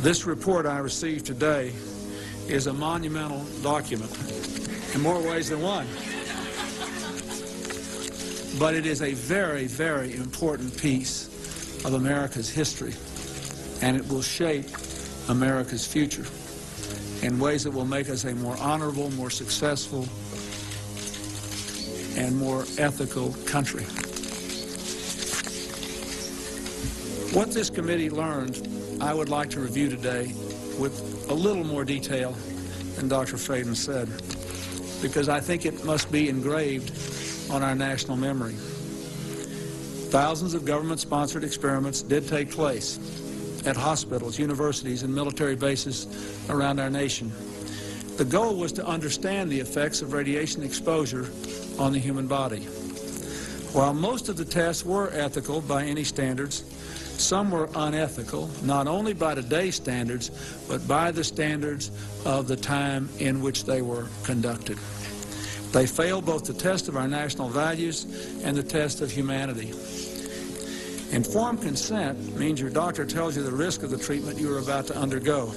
This report I received today is a monumental document in more ways than one. But it is a very, very important piece of America's history, and it will shape America's future in ways that will make us a more honorable, more successful, and more ethical country. What this committee learned, I would like to review today with a little more detail than Dr. Freden said, because I think it must be engraved on our national memory. Thousands of government-sponsored experiments did take place at hospitals, universities, and military bases around our nation. The goal was to understand the effects of radiation exposure on the human body. While most of the tests were ethical by any standards, some were unethical, not only by today's standards, but by the standards of the time in which they were conducted. They failed both the test of our national values and the test of humanity. Informed consent means your doctor tells you the risk of the treatment you are about to undergo.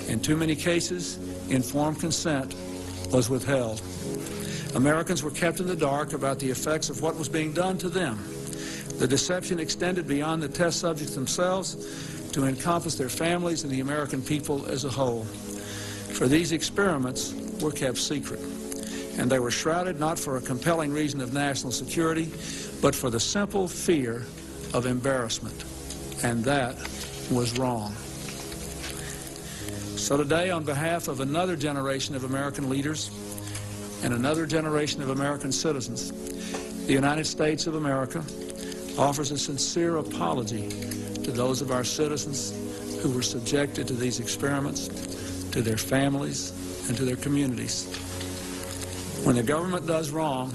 In too many cases, informed consent was withheld. Americans were kept in the dark about the effects of what was being done to them. The deception extended beyond the test subjects themselves to encompass their families and the American people as a whole. For these experiments were kept secret, and they were shrouded not for a compelling reason of national security, but for the simple fear of embarrassment, and that was wrong. So today, on behalf of another generation of American leaders and another generation of American citizens, the United States of America offers a sincere apology to those of our citizens who were subjected to these experiments, to their families, and to their communities. When the government does wrong,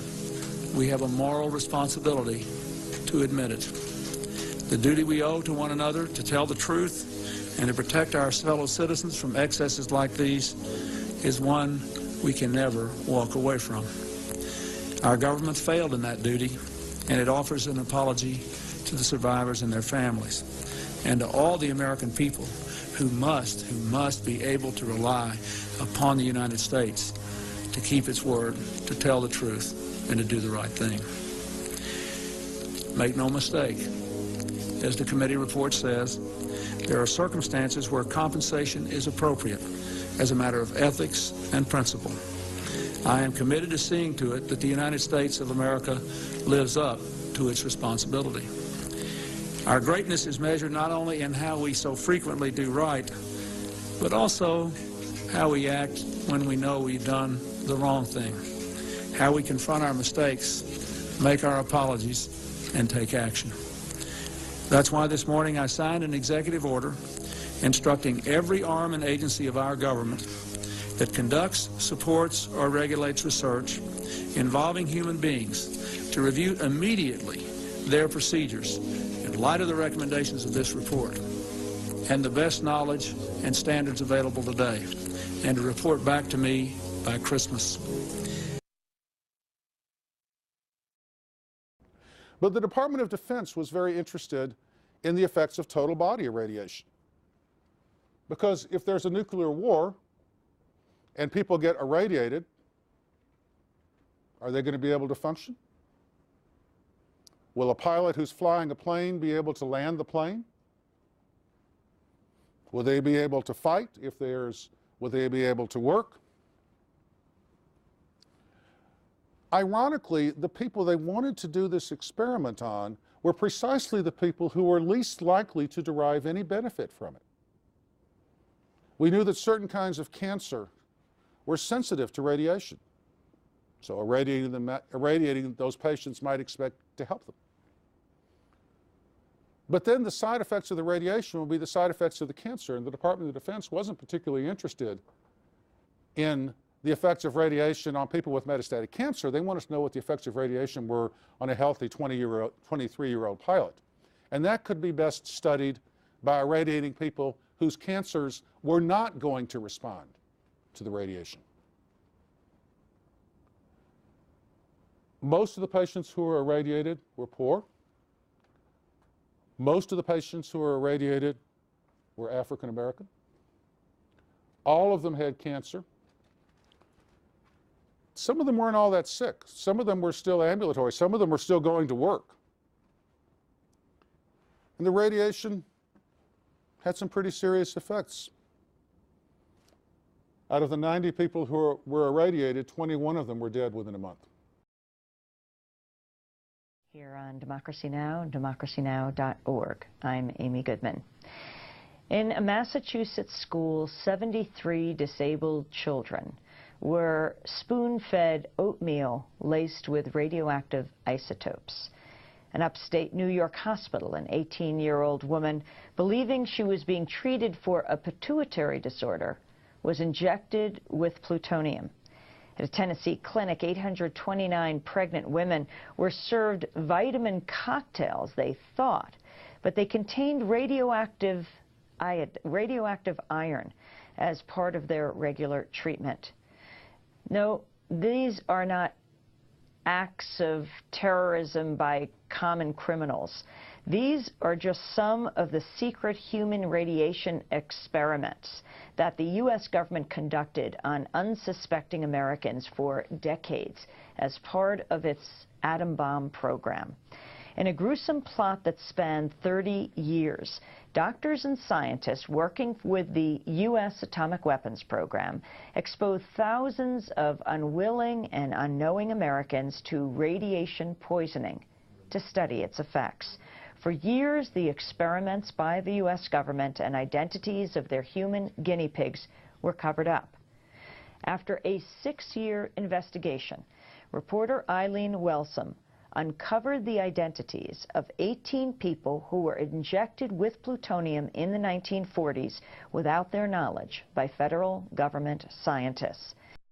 we have a moral responsibility to admit it. The duty we owe to one another to tell the truth and to protect our fellow citizens from excesses like these is one we can never walk away from. Our government failed in that duty, and it offers an apology to the survivors and their families, and to all the American people who must be able to rely upon the United States to keep its word, to tell the truth, and to do the right thing. Make no mistake, as the committee report says, there are circumstances where compensation is appropriate as a matter of ethics and principle. I am committed to seeing to it that the United States of America lives up to its responsibility. Our greatness is measured not only in how we so frequently do right, but also how we act when we know we've done the wrong thing, how we confront our mistakes, make our apologies, and take action. That's why this morning I signed an executive order instructing every arm and agency of our government that conducts, supports, or regulates research involving human beings to review immediately their procedures in light of the recommendations of this report and the best knowledge and standards available today, and to report back to me by Christmas. But the Department of Defense was very interested in the effects of total body irradiation. Because if there's a nuclear war and people get irradiated, are they going to be able to function? Will a pilot who's flying a plane be able to land the plane? Will they be able to fight will they be able to work? Ironically, the people they wanted to do this experiment on were precisely the people who were least likely to derive any benefit from it. We knew that certain kinds of cancer were sensitive to radiation. So irradiating those patients might expect to help them. But then the side effects of the radiation will be the side effects of the cancer, and the Department of Defense wasn't particularly interested in the effects of radiation on people with metastatic cancer. They wanted to know what the effects of radiation were on a healthy 23-year-old pilot. And that could be best studied by irradiating people whose cancers were not going to respond to the radiation. Most of the patients who were irradiated were poor. Most of the patients who were irradiated were African American. All of them had cancer. Some of them weren't all that sick. Some of them were still ambulatory. Some of them were still going to work. And the radiation had some pretty serious effects. Out of the 90 people who were irradiated, 21 of them were dead within a month. Here on Democracy Now!, democracynow.org. I'm Amy Goodman. In a Massachusetts school, 73 disabled children were spoon-fed oatmeal laced with radioactive isotopes. An upstate New York hospital, an 18-year-old woman, believing she was being treated for a pituitary disorder, was injected with plutonium. At a Tennessee clinic, 829 pregnant women were served vitamin cocktails, they thought, but they contained radioactive iron as part of their regular treatment. No, these are not acts of terrorism by common criminals. These are just some of the secret human radiation experiments that the U.S. government conducted on unsuspecting Americans for decades as part of its atom bomb program. In a gruesome plot that spanned 30 years, doctors and scientists working with the U.S. atomic weapons program exposed thousands of unwilling and unknowing Americans to radiation poisoning to study its effects. For years, the experiments by the U.S. government and identities of their human guinea pigs were covered up. After a 6-year investigation, reporter Eileen Wellsome uncovered the identities of 18 people who were injected with plutonium in the 1940s without their knowledge by federal government scientists.